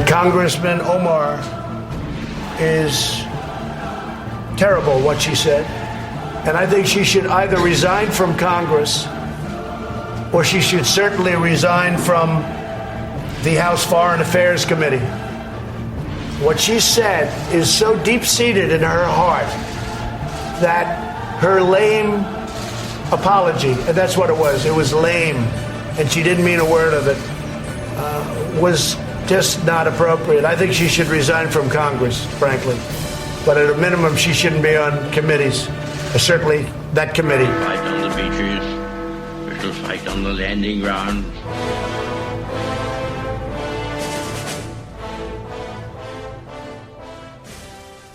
Congressman Omar is terrible, what she said. And I think she should either resign from Congress or she should certainly resign from the House Foreign Affairs Committee. What she said is so deep-seated in her heart that her lame apology, and that's what it was lame, and she didn't mean a word of it, was just not appropriate. I think she should resign from Congress, frankly. But at a minimum, she shouldn't be on committees, certainly that committee. Fight on the beaches, we shall fight on the landing ground.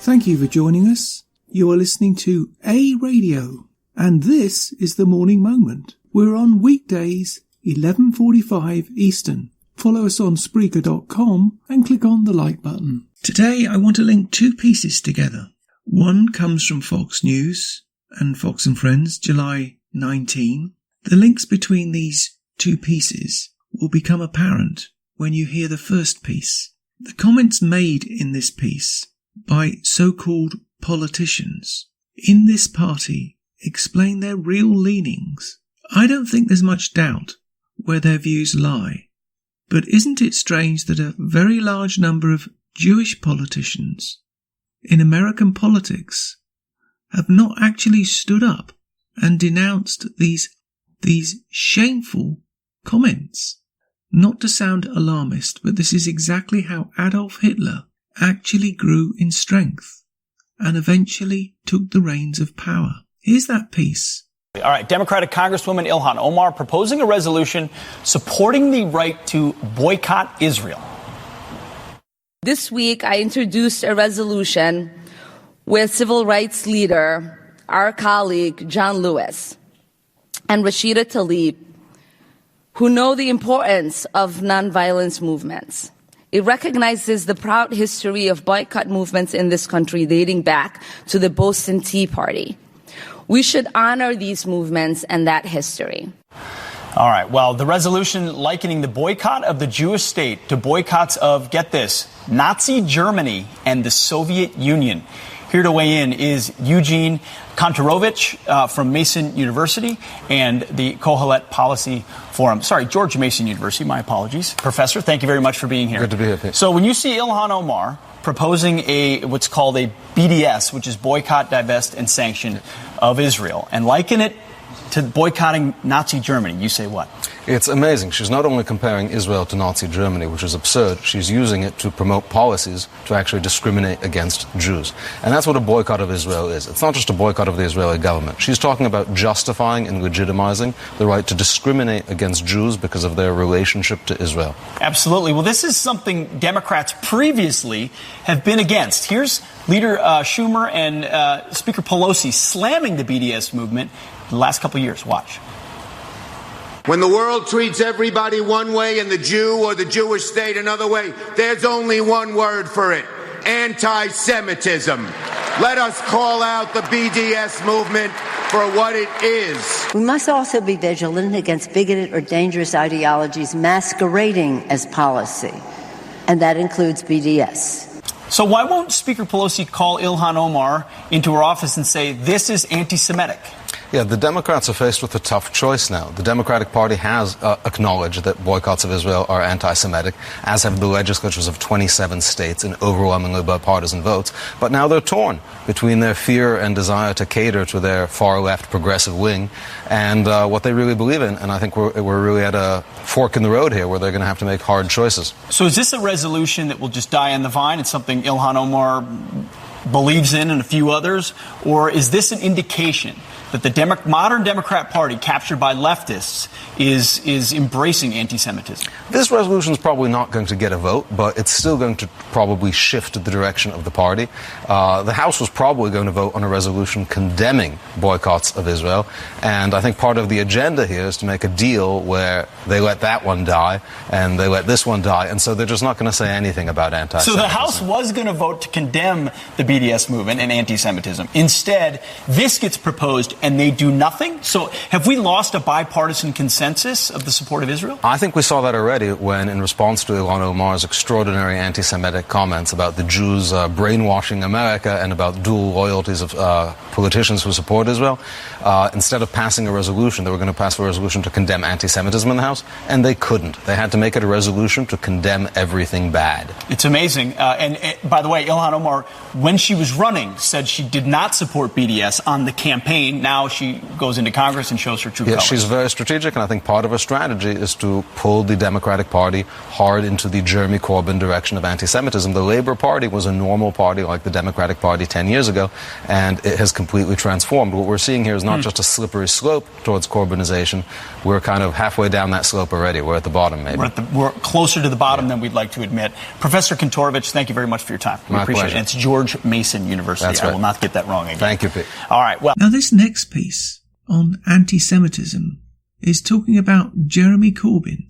Thank you for joining us. You are listening to A Radio, and this is The Morning Moment. We're on weekdays, 11:45 Eastern. Follow us on Spreaker.com and click on the like button. Today I want to link two pieces together. One comes from Fox News and Fox and Friends, July 19. The links between these two pieces will become apparent when you hear the first piece. The comments made in this piece by so-called politicians in this party explain their real leanings. I don't think there's much doubt where their views lie. But isn't it strange that a very large number of Jewish politicians in American politics have not actually stood up and denounced these shameful comments? Not to sound alarmist, but this is exactly how Adolf Hitler actually grew in strength and eventually took the reins of power. Here's that piece. All right, Democratic Congresswoman Ilhan Omar proposing a resolution supporting the right to boycott Israel. This week, I introduced a resolution with civil rights leader, our colleague, John Lewis, and Rashida Tlaib, who know the importance of nonviolence movements. It recognizes the proud history of boycott movements in this country dating back to the Boston Tea Party. We should honor these movements and that history. All right. Well, the resolution likening the boycott of the Jewish state to boycotts of, get this, Nazi Germany and the Soviet Union. Here to weigh in is Eugene Kontorovich from Mason University and the Kohelet Policy Forum. Sorry, George Mason University. My apologies. Professor, thank you very much for being here. Good to be here, Pete. So when you see Ilhan Omar proposing what's called a BDS, which is boycott, divest, and sanction of Israel, and liken it to boycotting Nazi Germany, you say what? It's amazing. She's not only comparing Israel to Nazi Germany, which is absurd, she's using it to promote policies to actually discriminate against Jews. And that's what a boycott of Israel is. It's not just a boycott of the Israeli government. She's talking about justifying and legitimizing the right to discriminate against Jews because of their relationship to Israel. Absolutely. Well, this is something Democrats previously have been against. Here's Leader Schumer and Speaker Pelosi slamming the BDS movement the last couple of years. Watch. When the world treats everybody one way and the Jew or the Jewish state another way, there's only one word for it: anti-Semitism. Let us call out the BDS movement for what it is. We must also be vigilant against bigoted or dangerous ideologies masquerading as policy, and that includes BDS. So why won't Speaker Pelosi call Ilhan Omar into her office and say, this is anti-Semitic? Yeah, the Democrats are faced with a tough choice now. The Democratic Party has acknowledged that boycotts of Israel are anti-Semitic, as have the legislatures of 27 states in overwhelmingly bipartisan votes. But now they're torn between their fear and desire to cater to their far-left progressive wing and what they really believe in. And I think we're really at a fork in the road here where they're going to have to make hard choices. So is this a resolution that will just die on the vine? It's something Ilhan Omar believes in and a few others? Or is this an indication that the modern Democrat Party, captured by leftists, is embracing anti-Semitism? This resolution is probably not going to get a vote, but it's still going to probably shift the direction of the party. The House was probably going to vote on a resolution condemning boycotts of Israel, and I think part of the agenda here is to make a deal where they let that one die and they let this one die, and so they're just not going to say anything about anti-Semitism. So the House was going to vote to condemn the BDS movement and anti-Semitism. Instead, this gets proposed and they do nothing? So have we lost a bipartisan consensus of the support of Israel? I think we saw that already when, in response to Ilhan Omar's extraordinary anti-Semitic comments about the Jews brainwashing America and about dual loyalties of politicians who support Israel, instead of passing a resolution, they were going to pass a resolution to condemn anti-Semitism in the House, and they couldn't. They had to make it a resolution to condemn everything bad. It's amazing. By the way, Ilhan Omar, when she was running, said she did not support BDS on the campaign. Now she goes into Congress and shows her true colors. She's very strategic, and I think part of her strategy is to pull the Democratic Party hard into the Jeremy Corbyn direction of anti-Semitism. The Labour Party was a normal party like the Democratic Party 10 years ago, and it has completely transformed. What we're seeing here is not just a slippery slope towards Corbynization. We're kind of halfway down that slope already. We're at the bottom, maybe. We're closer to the bottom than we'd like to admit. Professor Kantorovich, thank you very much for your time. We appreciate it. And it's George Mason University. That's right. I will not get that wrong again. Thank you, Pete. All right. Well, now this next piece on anti-Semitism is talking about Jeremy Corbyn,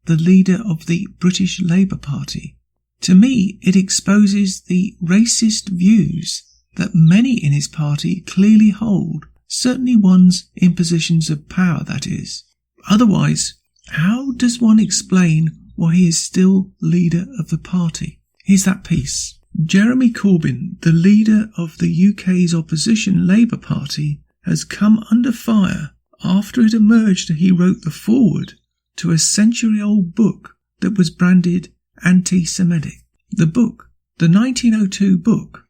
the leader of the British Labour Party. To me, it exposes the racist views that many in his party clearly hold, certainly ones in positions of power, that is. Otherwise, how does one explain why he is still leader of the party? Here's that piece. Jeremy Corbyn, the leader of the UK's opposition Labour Party, has come under fire after it emerged that he wrote the foreword to a century-old book that was branded anti-Semitic. The book, the 1902 book,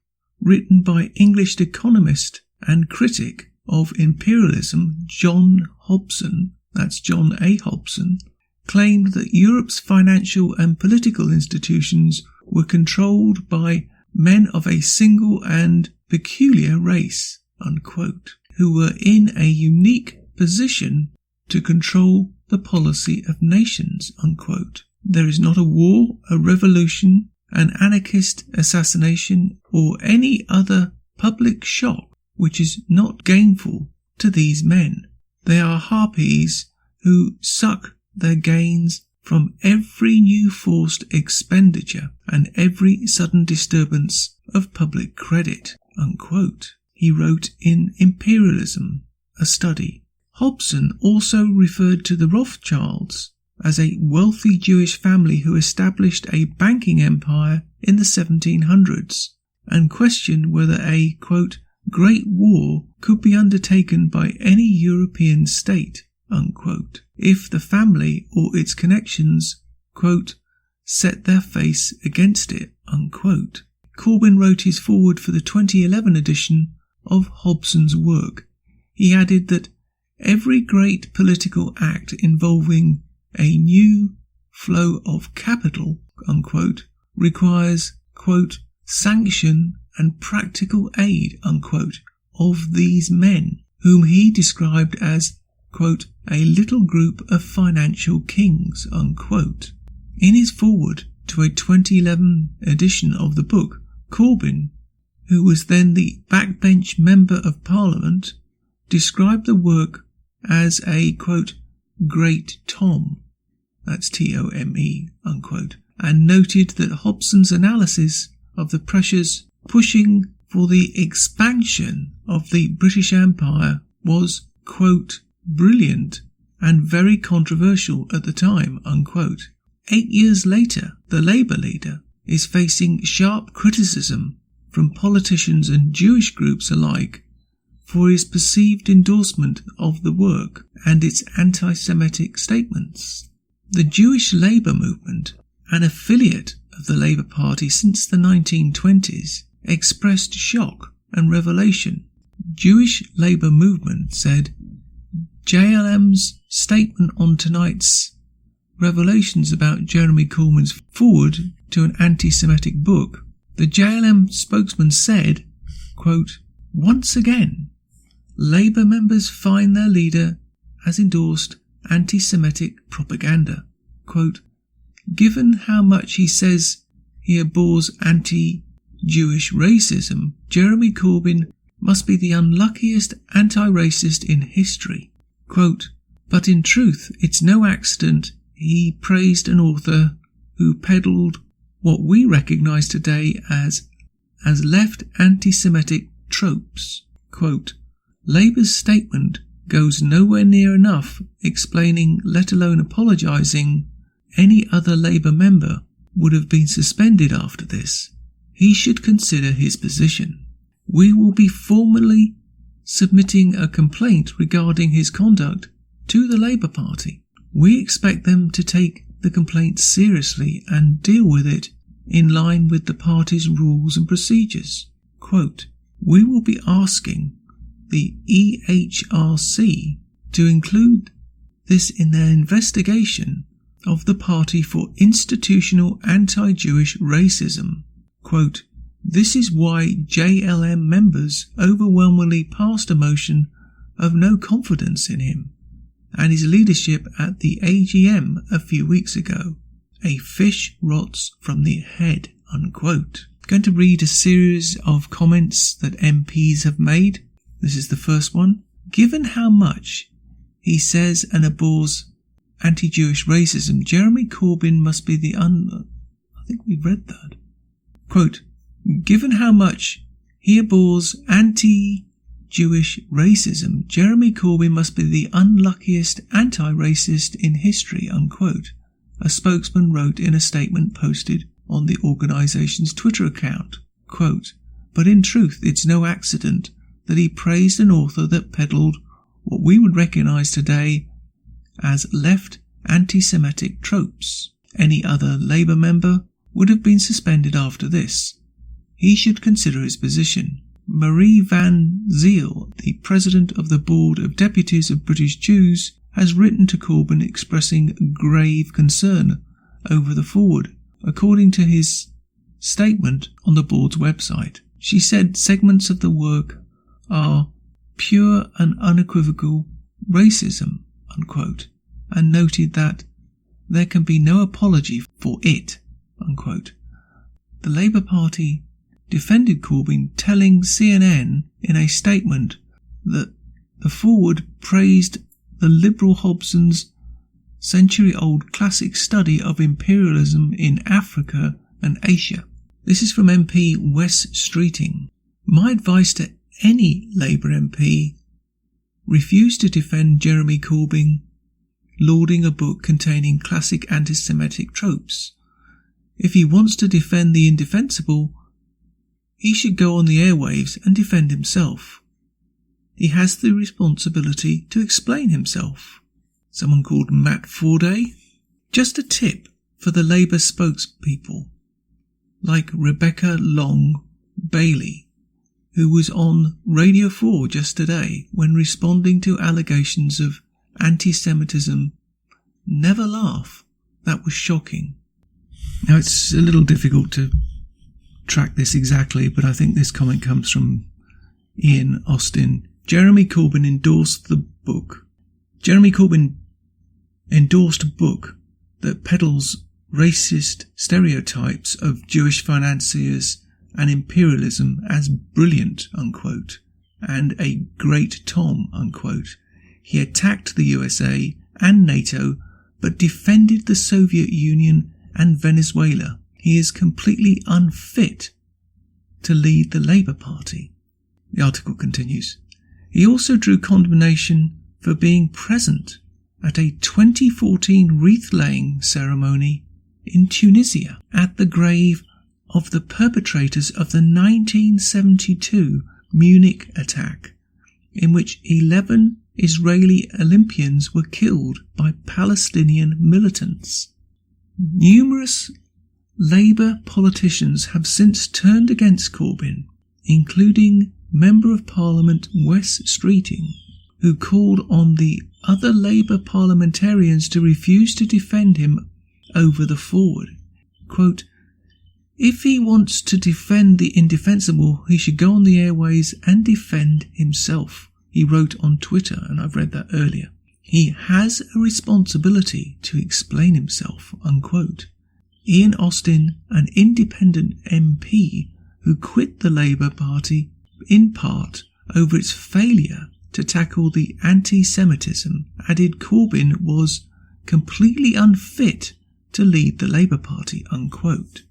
written by English economist and critic of imperialism John Hobson, that's John A. Hobson, claimed that Europe's financial and political institutions were controlled by men of a single and peculiar race, unquote, who were in a unique position to control the policy of nations, unquote. There is not a war, a revolution, an anarchist assassination, or any other public shock which is not gainful to these men. They are harpies who suck their gains from every new forced expenditure and every sudden disturbance of public credit, unquote. He wrote in Imperialism, a study. Hobson also referred to the Rothschilds as a wealthy Jewish family who established a banking empire in the 1700s and questioned whether a, quote, great war could be undertaken by any European state, unquote, if the family or its connections, quote, set their face against it, unquote. Corbyn wrote his foreword for the 2011 edition of Hobson's work. He added that every great political act involving a new flow of capital, unquote, requires, quote, sanction and practical aid, unquote, of these men, whom he described as, quote, a little group of financial kings, unquote. In his foreword to a 2011 edition of the book, Corbyn, who was then the backbench Member of Parliament, described the work as a, quote, great Tom, that's T-O-M-E, unquote, and noted that Hobson's analysis of the pressures pushing for the expansion of the British Empire was, quote, brilliant and very controversial at the time, unquote. 8 years later, the Labour leader is facing sharp criticism from politicians and Jewish groups alike for his perceived endorsement of the work and its anti-Semitic statements. The Jewish Labour movement, an affiliate of the Labour Party since the 1920s, expressed shock and revelation. Jewish Labour movement said, JLM's statement on tonight's revelations about Jeremy Corbyn's foreword to an anti-Semitic book, the JLM spokesman said, quote, once again, Labour members find their leader has endorsed anti-Semitic propaganda. Quote, given how much he says he abhors anti-Jewish racism, Jeremy Corbyn must be the unluckiest anti-racist in history. Quote, but in truth, it's no accident he praised an author who peddled what we recognise today as left anti-Semitic tropes. Quote, Labour's statement goes nowhere near enough explaining, let alone apologising. Any other Labour member would have been suspended after this. He should consider his position. We will be formally submitting a complaint regarding his conduct to the Labour Party. We expect them to take the complaint seriously and deal with it in line with the party's rules and procedures. Quote, we will be asking the EHRC to include this in their investigation of the party for institutional anti-Jewish racism. Quote, this is why JLM members overwhelmingly passed a motion of no confidence in him and his leadership at the AGM a few weeks ago. A fish rots from the head, unquote. I'm going to read a series of comments that MPs have made. This is the first one. Given how much he says and abhors anti-Jewish racism, Jeremy Corbyn must be the I think we've read that. Quote, given how much he abhors anti-Jewish racism, Jeremy Corbyn must be the unluckiest anti-racist in history, unquote, a spokesman wrote in a statement posted on the organisation's Twitter account. Quote, but in truth, it's no accident that he praised an author that peddled what we would recognise today as left anti-Semitic tropes. Any other Labour member would have been suspended after this. He should consider his position. Marie Van Zyl, the President of the Board of Deputies of British Jews, has written to Corbyn expressing grave concern over the foreword, according to his statement on the board's website. She said segments of the work are pure and unequivocal racism, unquote, and noted that there can be no apology for it, unquote. The Labour Party defended Corbyn, telling CNN in a statement that the foreword praised the liberal Hobson's century-old classic study of imperialism in Africa and Asia. This is from MP Wes Streeting. My advice to any Labour MP: refuse to defend Jeremy Corbyn lauding a book containing classic anti-Semitic tropes. If he wants to defend the indefensible, he should go on the airwaves and defend himself. He has the responsibility to explain himself. Someone called Matt Forday. Just a tip for the Labour spokespeople, like Rebecca Long Bailey, who was on Radio 4 just today when responding to allegations of anti-Semitism. Never laugh. That was shocking. Now, it's a little difficult to track this exactly, but I think this comment comes from Ian Austin. Jeremy Corbyn endorsed the book. Jeremy Corbyn endorsed a book that peddles racist stereotypes of Jewish financiers and imperialism as brilliant, unquote, and a great Tom, unquote. He attacked the USA and NATO, but defended the Soviet Union and Venezuela. He is completely unfit to lead the Labour Party. The article continues. He also drew condemnation for being present at a 2014 wreath-laying ceremony in Tunisia at the grave of the perpetrators of the 1972 Munich attack, in which 11 Israeli Olympians were killed by Palestinian militants. Numerous Labour politicians have since turned against Corbyn, including Member of Parliament Wes Streeting, who called on the other Labour parliamentarians to refuse to defend him over the foreword. Quote, if he wants to defend the indefensible, he should go on the airways and defend himself, he wrote on Twitter, and I've read that earlier. He has a responsibility to explain himself, unquote. Ian Austin, an independent MP who quit the Labour Party in part over its failure to tackle the anti-Semitism, added Corbyn was completely unfit to lead the Labour Party, unquote.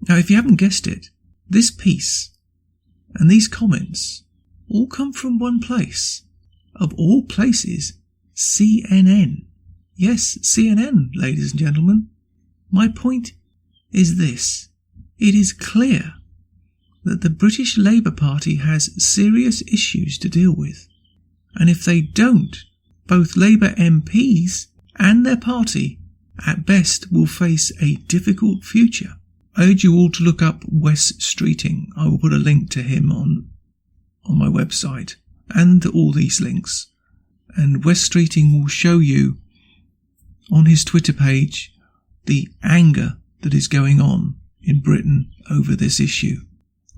Now, if you haven't guessed it, this piece and these comments all come from one place. of all places, CNN. Yes, CNN, ladies and gentlemen. My point is this. It is clear that the British Labour Party has serious issues to deal with. And if they don't, both Labour MPs and their party at best will face a difficult future. I urge you all to look up Wes Streeting. I will put a link to him on my website and all these links. And Wes Streeting will show you on his Twitter page the anger that is going on in Britain over this issue.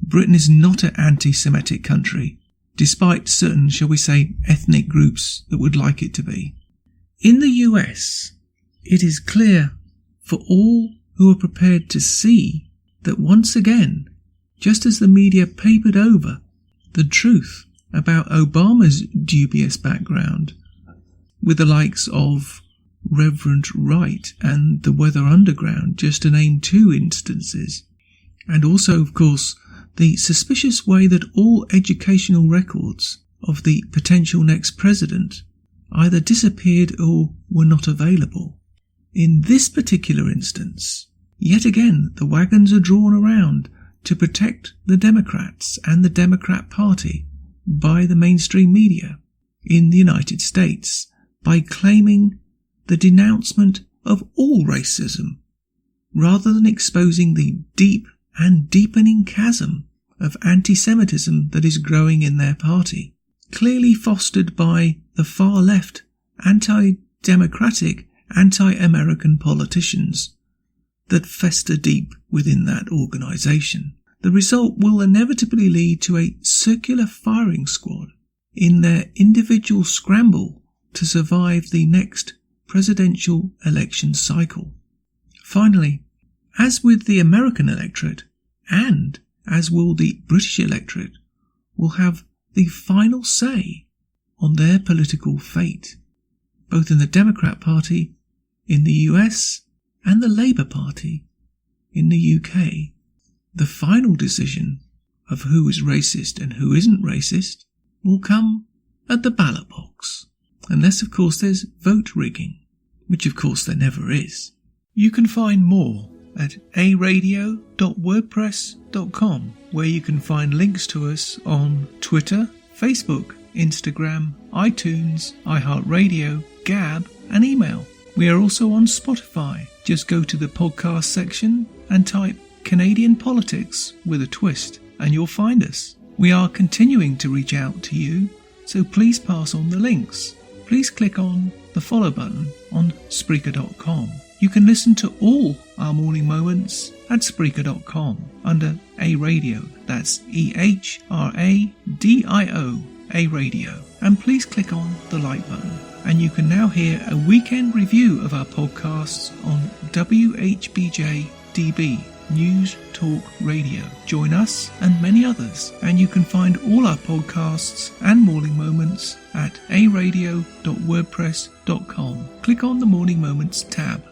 Britain is not an anti-Semitic country, despite certain, shall we say, ethnic groups that would like it to be. In the US, it is clear for all who are prepared to see that once again, just as the media papered over the truth about Obama's dubious background, with the likes of Reverend Wright and the Weather Underground, just to name two instances, and also, of course, the suspicious way that all educational records of the potential next president either disappeared or were not available. In this particular instance, yet again the wagons are drawn around to protect the Democrats and the Democrat Party by the mainstream media in the United States by claiming the denouncement of all racism, rather than exposing the deep and deepening chasm of anti-Semitism that is growing in their party, clearly fostered by the far-left, anti-democratic, anti-American politicians that fester deep within that organisation. The result will inevitably lead to a circular firing squad in their individual scramble to survive the next presidential election cycle. Finally, as with the American electorate, and as will the British electorate, will have the final say on their political fate, both in the Democrat Party in the US and the Labour Party in the UK. The final decision of who is racist and who isn't racist will come at the ballot box, unless of course there's vote rigging, which of course there never is. You can find more at aradio.wordpress.com, where you can find links to us on Twitter, Facebook, Instagram, iTunes, iHeartRadio, Gab and email. We are also on Spotify. Just go to the podcast section and type Canadian Politics with a twist and you'll find us. We are continuing to reach out to you, so please pass on the links. Please click on the follow button on Spreaker.com. You can listen to all our morning moments at Spreaker.com under A Radio. That's EHRADIO, A Radio. And please click on the like button. And you can now hear a weekend review of our podcasts on WHBJ-DB, News Talk Radio. Join us and many others. And you can find all our podcasts and morning moments at aradio.wordpress.com. Click on the Morning Moments tab.